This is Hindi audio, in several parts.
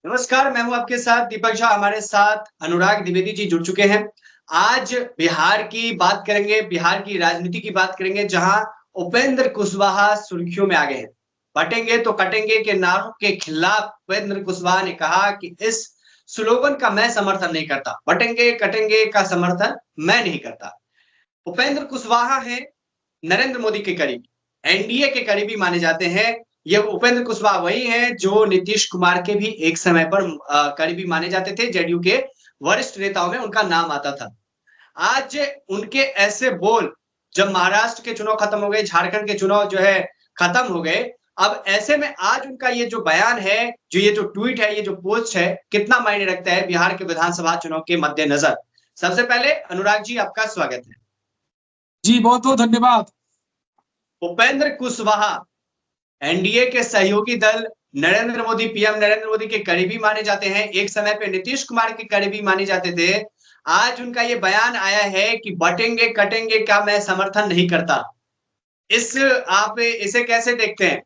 नमस्कार, मैं हूँ आपके साथ दीपक झा। हमारे साथ अनुराग द्विवेदी जी जुड़ चुके हैं। आज बिहार की बात करेंगे, बिहार की राजनीति की बात करेंगे, जहां उपेंद्र कुशवाहा सुर्खियों में आ गए हैं। बटेंगे तो कटेंगे के नारों के खिलाफ उपेंद्र कुशवाहा ने कहा कि इस स्लोगन का मैं समर्थन नहीं करता। बटेंगे कटेंगे का समर्थन मैं नहीं करता। उपेंद्र कुशवाहा हैं नरेंद्र मोदी के करीब, एनडीए के करीबी माने जाते हैं। ये उपेंद्र कुशवाहा वही हैं जो नीतीश कुमार के भी एक समय पर करीबी माने जाते थे। जेडीयू के वरिष्ठ नेताओं में उनका नाम आता था। आज उनके ऐसे बोल, जब महाराष्ट्र के चुनाव खत्म हो गए, झारखंड के चुनाव जो है खत्म हो गए, अब ऐसे में आज उनका ये जो बयान है, जो ये जो ट्वीट है, ये जो पोस्ट है, कितना मायने रखता है बिहार के विधानसभा चुनाव के मद्देनजर। सबसे पहले अनुराग जी, आपका स्वागत है। जी बहुत बहुत धन्यवाद। उपेंद्र कुशवाहा एनडीए के सहयोगी दल नरेंद्र मोदी, पीएम नरेंद्र मोदी के करीबी माने जाते हैं। एक समय पे नीतीश कुमार के करीबी माने जाते थे। आज उनका ये बयान आया है कि बटेंगे कटेंगे का मैं समर्थन नहीं करता। इस आप इसे कैसे देखते हैं?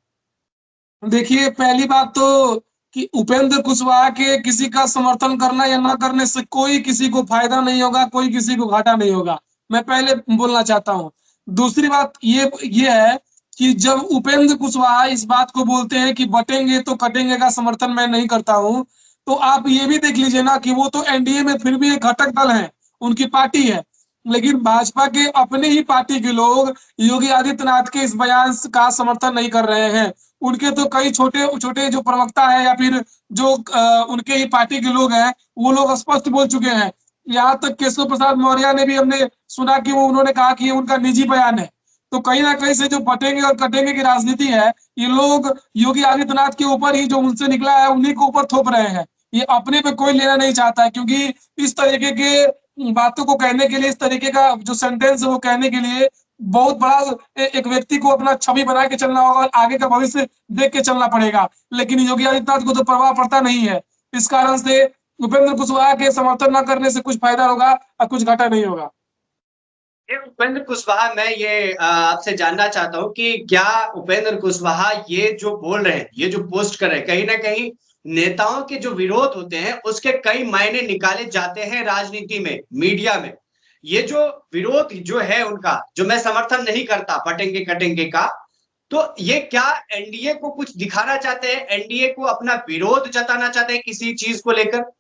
देखिए, पहली बात तो कि उपेंद्र कुशवाहा के किसी का समर्थन करना या ना करने से कोई किसी को फायदा नहीं होगा, कोई किसी को घाटा नहीं होगा। मैं पहले बोलना चाहता हूँ। दूसरी बात ये है कि जब उपेंद्र कुशवाहा इस बात को बोलते हैं कि बटेंगे तो कटेंगे का समर्थन मैं नहीं करता हूँ, तो आप ये भी देख लीजिए ना कि वो तो एनडीए में फिर भी एक घटक दल है, उनकी पार्टी है। लेकिन भाजपा के अपने ही पार्टी के लोग योगी आदित्यनाथ के इस बयान का समर्थन नहीं कर रहे हैं। उनके तो कई छोटे छोटे जो प्रवक्ता है या फिर जो उनके ही पार्टी के लोग हैं, वो लोग स्पष्ट बोल चुके हैं। यहाँ तक केशव प्रसाद मौर्य ने भी, हमने सुना कि वो उन्होंने कहा कि ये उनका निजी बयान है। तो कहीं ना कहीं से जो बटेंगे और कटेंगे की राजनीति है, ये लोग योगी आदित्यनाथ के ऊपर ही, जो उनसे निकला है उन्हीं के ऊपर थोप रहे हैं। ये अपने पे कोई लेना नहीं चाहता है, क्योंकि इस तरीके के बातों को कहने के लिए, इस तरीके का जो सेंटेंस है वो कहने के लिए बहुत बड़ा एक व्यक्ति को अपना छवि बना के चलना होगा और आगे का भविष्य देख के चलना पड़ेगा। लेकिन योगी आदित्यनाथ को तो परवाह पड़ता नहीं है। इस कारण से उपेंद्र कुशवाहा के समर्थन न करने से कुछ फायदा होगा और कुछ घाटा नहीं होगा। उपेंद्र कुशवाहा, मैं ये आपसे जानना चाहता हूँ कि क्या उपेंद्र कुशवाहा ये जो बोल रहे हैं, ये जो पोस्ट कर रहे हैं, कहीं ना कहीं नेताओं के जो विरोध होते हैं उसके कई मायने निकाले जाते हैं राजनीति में, मीडिया में। ये जो विरोध जो है उनका, जो मैं समर्थन नहीं करता बटेंगे कटेंगे का, तो ये क्या एनडीए को कुछ दिखाना चाहते हैं? एनडीए को अपना विरोध जताना चाहते हैं किसी चीज को लेकर?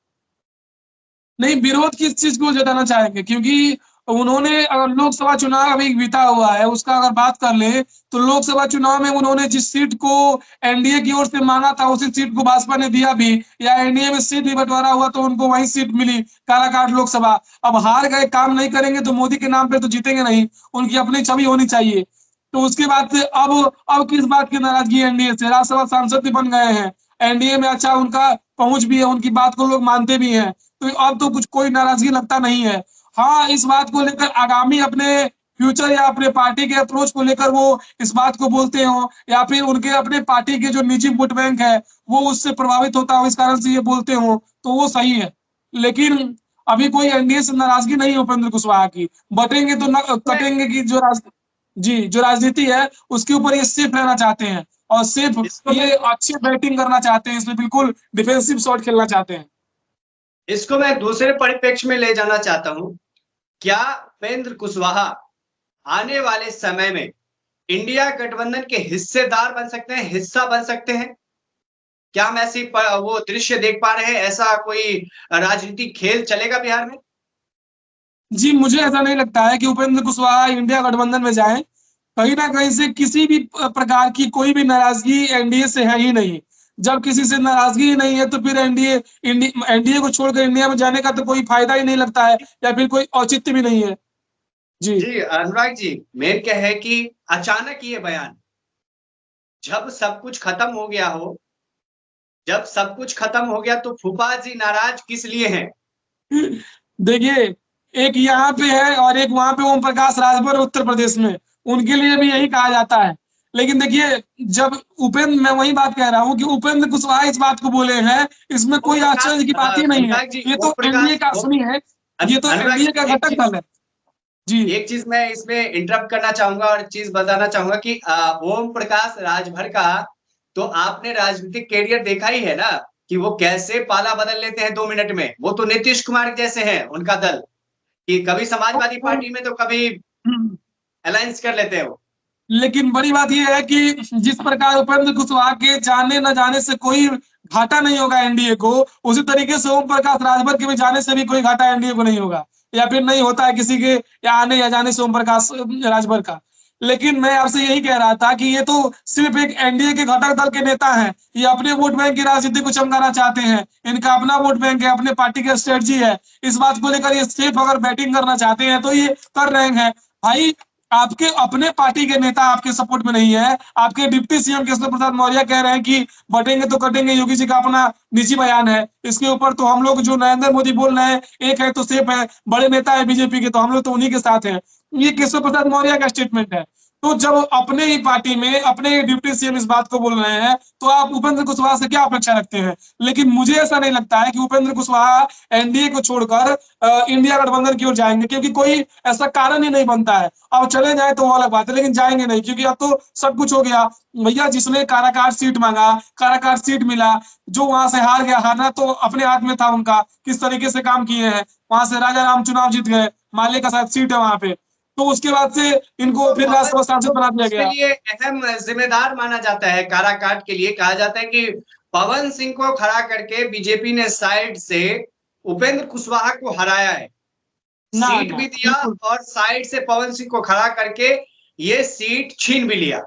नहीं, विरोध किस चीज को जताना चाहेंगे, क्योंकि उन्होंने अगर लोकसभा चुनाव अभी बीता हुआ है उसका अगर बात कर ले, तो लोकसभा चुनाव में उन्होंने जिस सीट को एनडीए की ओर से मांगा था उसी सीट को भाजपा ने दिया भी, या एनडीए में सीट भी बंटवारा हुआ तो उनको वही सीट मिली, काराकाट लोकसभा। अब हार गए, काम नहीं करेंगे तो मोदी के नाम पे तो जीतेंगे नहीं, उनकी अपनी छवि होनी चाहिए। तो उसके बाद से अब किस बात की नाराजगी है? एनडीए से राज्यसभा सांसद भी बन गए हैं, एनडीए में अच्छा उनका पहुंच भी है, उनकी बात को लोग मानते भी हैं। तो अब तो कुछ कोई नाराजगी लगता नहीं है। हाँ, इस बात को लेकर आगामी अपने फ्यूचर या अपने पार्टी के अप्रोच को लेकर वो इस बात को बोलते हो, या फिर उनके अपने पार्टी के जो निजी वोट बैंक है वो उससे प्रभावित होता हो, इस कारण से ये बोलते हो, तो वो सही है। लेकिन अभी कोई एनडीए से नाराजगी नहीं है उपेंद्र कुशवाहा की। बटेंगे तो न कटेंगे की जो राजनीति है उसके ऊपर ये सिर्फ रहना चाहते हैं, और सिर्फ इसको मैं ये अच्छी बैटिंग करना चाहते हैं, इसमें बिल्कुल डिफेंसिव शॉट खेलना चाहते हैं। इसको मैं दूसरे परिप्रेक्ष्य में ले जाना चाहता हूं। क्या उपेंद्र कुशवाहा आने वाले समय में इंडिया गठबंधन के हिस्सेदार बन सकते हैं, हिस्सा बन सकते हैं? क्या हम ऐसी वो दृश्य देख पा रहे हैं? ऐसा कोई राजनीतिक खेल चलेगा बिहार में? जी, मुझे ऐसा नहीं लगता है कि उपेंद्र कुशवाहा इंडिया गठबंधन में जाएं। कहीं ना कहीं से किसी भी प्रकार की कोई भी नाराजगी एनडीए से है ही नहीं। जब किसी से नाराजगी ही नहीं है तो फिर एनडीए को छोड़कर इंडिया में जाने का तो कोई फायदा ही नहीं लगता है, या फिर कोई औचित्य भी नहीं है। जी। जी अनुराग जी, मेन क्या है कि अचानक ये बयान, जब सब कुछ खत्म हो गया हो, जब सब कुछ खत्म हो गया, तो फूफा जी नाराज किस लिए हैं? देखिए, एक यहाँ पे है और एक वहां पे ओम प्रकाश राजभर उत्तर प्रदेश में, उनके लिए भी यही कहा जाता है। लेकिन देखिए, जब उपेंद्र मैं वही बात कह रहा हूँ कि उपेंद्र कुशवाहा इस बात को बोले हैं, इसमें ओम कोई प्रकाश, आश्चर्य की बात ही नहीं है। अनुराग जी, ये ओम तो एनडीए प्रकाश, का सुनिए, ये तो अनुराग एनडीए का जी, घटक दल है। जी। एक चीज मैं इसमें इंटरप्ट करना चाहूंगा और चीज बताना चाहूंगा कि ओम प्रकाश राजभर का तो आपने राजनीतिक कैरियर देखा ही है ना। कि वो कैसे पाला बदल लेते हैं 2 मिनट में। वो तो नीतीश कुमार जैसे हैं उनका दल, कि कभी समाजवादी पार्टी में तो कभी हम्म, अलायंस कर लेते हैं वो। लेकिन बड़ी बात यह है कि जिस प्रकार उपेंद्र कुशवाहा के जाने न जाने से कोई घाटा नहीं होगा एनडीए को, उसी तरीके से ओम प्रकाश राजभर के भी जाने से भी कोई घाटा एनडीए को नहीं होगा, या फिर नहीं होता है किसी के या आने या जाने से ओम प्रकाश राजभर का। लेकिन मैं आपसे यही कह रहा था कि ये तो सिर्फ एक एनडीए के घटक दल के नेता हैं, ये अपने वोट बैंक की राजनीति को चमकाना चाहते हैं, इनका अपना वोट बैंक है, अपने पार्टी की स्ट्रेटजी है। इस बात को लेकर ये सिर्फ अगर बैटिंग करना चाहते हैं तो ये कर रहे हैं। भाई, आपके अपने पार्टी के नेता आपके सपोर्ट में नहीं है। आपके डिप्टी सीएम केशव प्रसाद मौर्य कह रहे हैं कि बटेंगे तो कटेंगे, योगी जी का अपना निजी बयान है। इसके ऊपर तो हम लोग जो नरेंद्र मोदी बोल रहे हैं, एक है तो सेफ है, बड़े नेता है बीजेपी के, तो हम लोग तो उन्हीं के साथ हैं। ये केशव प्रसाद मौर्य का स्टेटमेंट है। तो जब अपने ही पार्टी में अपने ही डिप्टी सीएम इस बात को बोल रहे हैं, तो आप उपेंद्र कुशवाहा से क्या अपेक्षा रखते हैं? लेकिन मुझे ऐसा नहीं लगता है कि उपेंद्र कुशवाहा एनडीए को छोड़कर इंडिया गठबंधन की ओर जाएंगे, क्योंकि कोई ऐसा कारण ही नहीं बनता है। अब चले जाए तो वो अलग बात है, लेकिन जाएंगे नहीं, क्योंकि अब तो सब कुछ हो गया। भैया, जिसने काराकाट सीट मांगा, काराकाट सीट मिला, जो वहां से हार गया, हारना तो अपने हाथ में था उनका, किस तरीके से काम किए हैं। वहां से राजा राम चुनाव जीत गए, माले का साथ सीट है वहां पे, तो उसके बाद से इनको तो फिर पवन राज्यसभा सिंह सांसद को बना दिया इसके गया। लिए अहम जिम्मेदार माना जाता है। काराकाट के लिए कहा जाता है कि पवन सिंह को खड़ा करके बीजेपी ने साइड से उपेंद्र कुशवाहा को हराया है, ना सीट ना, भी दिया बिल्कुल और साइड से पवन सिंह को खड़ा करके ये सीट छीन भी लिया।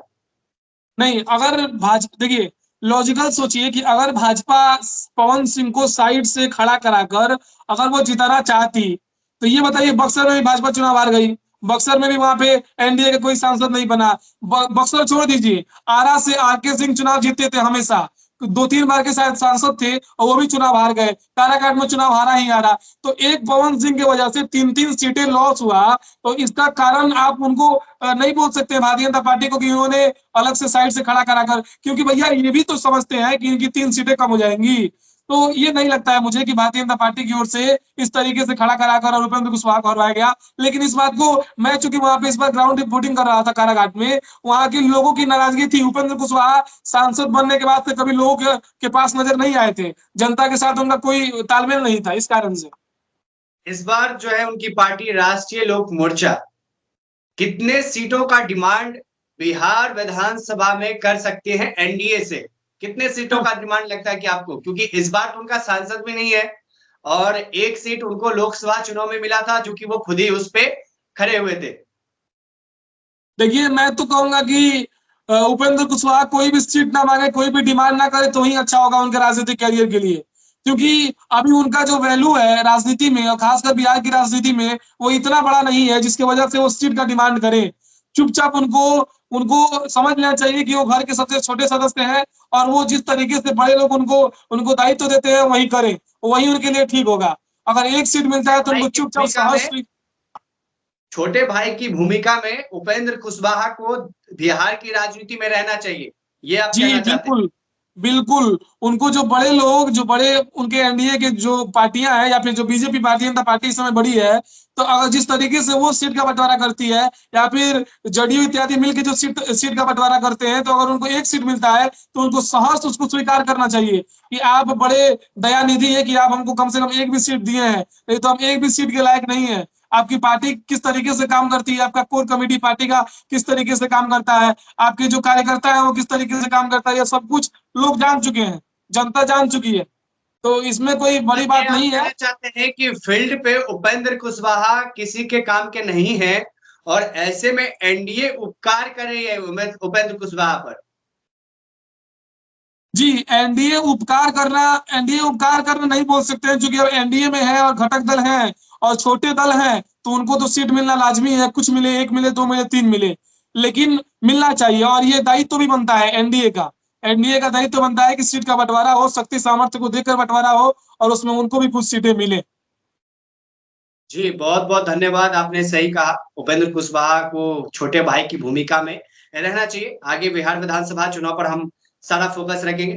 नहीं। अगर भाजपा, देखिए, लॉजिकल सोचिए कि अगर भाजपा पवन सिंह को साइड से खड़ा कराकर अगर वो जिताना चाहती, तो ये बताइए, बक्सर में भी भाजपा चुनाव हार गई, बक्सर में भी वहां पे एनडीए का कोई सांसद नहीं बना। बक्सर छोड़ दीजिए, आरा से आरके सिंह चुनाव जीतते थे हमेशा, 2-3 बार के शायद सांसद थे, और वो भी चुनाव हार गए, काराकाट में चुनाव हारा ही हारा। तो एक पवन सिंह की वजह से 3-3 सीटें लॉस हुआ। तो इसका कारण आप उनको नहीं बोल सकते भारतीय जनता पार्टी को कि उन्होंने अलग से साइड से खड़ा कराकर, क्योंकि भैया ये भी तो समझते हैं कि इनकी 3 सीटें कम हो जाएंगी। तो ये नहीं लगता है मुझे कि भारतीय जनता पार्टी की ओर से इस तरीके से खड़ा कराकर और उपेंद्र कुशवाहा को हरवाया गया। लेकिन इस बात को मैं, चूंकि वहां पे इस बार ग्राउंड रिपोर्टिंग कर रहा था कारागाट में, वहां के लोगों की नाराजगी थी। उपेंद्र कुशवाहा सांसद बनने के बाद से कभी लोगों के पास नजर नहीं आए थे, जनता के साथ उनका कोई तालमेल नहीं था, इस कारण से। इस बार जो है उनकी पार्टी राष्ट्रीय लोक मोर्चा कितने सीटों का डिमांड बिहार विधानसभा में कर सकते हैं एनडीए से? कितने सीटों का डिमांड लगता है कि आपको? क्योंकि इस बार तो उनका सांसद भी नहीं है और एक सीट उनको लोकसभा चुनाव में मिला था, जो कि वो खुद ही उस पे खड़े हुए थे। देखिए, मैं तो कहूंगा कि उपेंद्र कुशवाहा कोई भी सीट ना मांगे, कोई भी डिमांड ना करे, तो ही अच्छा होगा उनके राजनीतिक कैरियर के लिए। क्योंकि अभी उनका जो वैल्यू है राजनीति में, और खासकर बिहार की राजनीति में, वो इतना बड़ा नहीं है जिसकी वजह से वो सीट का डिमांड करें। चुपचाप उनको उनको समझ लेना चाहिए कि वो घर के सबसे छोटे सदस्य हैं, और वो जिस तरीके से बड़े लोग उनको उनको दायित्व देते हैं वही करें, वही उनके लिए ठीक होगा। अगर एक सीट मिलता है तो भाई उनको की चुपचाप भूमिका साहस। में छोटे भाई की भूमिका में उपेंद्र कुशवाहा को बिहार की राजनीति में रहना चाहिए, ये आप जी कहना चाहते हैं? बिल्कुल, बिल्कुल। उनको जो बड़े लोग, जो बड़े उनके एनडीए के जो पार्टियां हैं, या फिर जो बीजेपी भारतीय जनता पार्टी इस समय बड़ी है, तो अगर जिस तरीके से वो सीट का बंटवारा करती है, या फिर जदयू इत्यादि मिलकर जो सीट सीट का बंटवारा करते हैं, तो अगर उनको एक सीट मिलता है तो उनको सहर्ष उसको स्वीकार करना चाहिए कि आप बड़े दयानिधि है, कि आप हमको कम से कम एक भी सीट दिए हैं, नहीं तो हम एक भी सीट के लायक नहीं है। आपकी पार्टी किस तरीके से काम करती है, आपका कोर कमेटी पार्टी का किस तरीके से काम करता है, आपके जो कार्यकर्ता है वो किस तरीके से काम करता है, ये सब कुछ लोग जान चुके हैं, जनता जान चुकी है। तो इसमें कोई बड़ी ये बात आप नहीं है। कहना चाहते हैं कि फील्ड पे उपेंद्र कुशवाहा किसी के काम के नहीं है और ऐसे में एनडीए उपकार कर रही है उपेंद्र कुशवाहा पर? जी, एनडीए उपकार करना नहीं बोल सकते हैं, क्योंकि अब एनडीए में है और घटक दल हैं और छोटे दल हैं, तो उनको तो सीट मिलना लाजमी है। कुछ मिले, एक मिले, दो मिले, तीन मिले, लेकिन मिलना चाहिए। और ये दायित्व भी बनता है एनडीए का। एनडीए का दायित्व बनता है कि सीट का बंटवारा हो, शक्ति सामर्थ्य को देखकर बंटवारा हो, और उसमें उनको भी कुछ सीटें मिले। जी, बहुत-बहुत धन्यवाद, आपने सही कहा। उपेंद्र कुशवाहा को छोटे भाई की भूमिका में रहना चाहिए। आगे बिहार विधानसभा चुनाव पर हम सारा फोकस रखेंगे।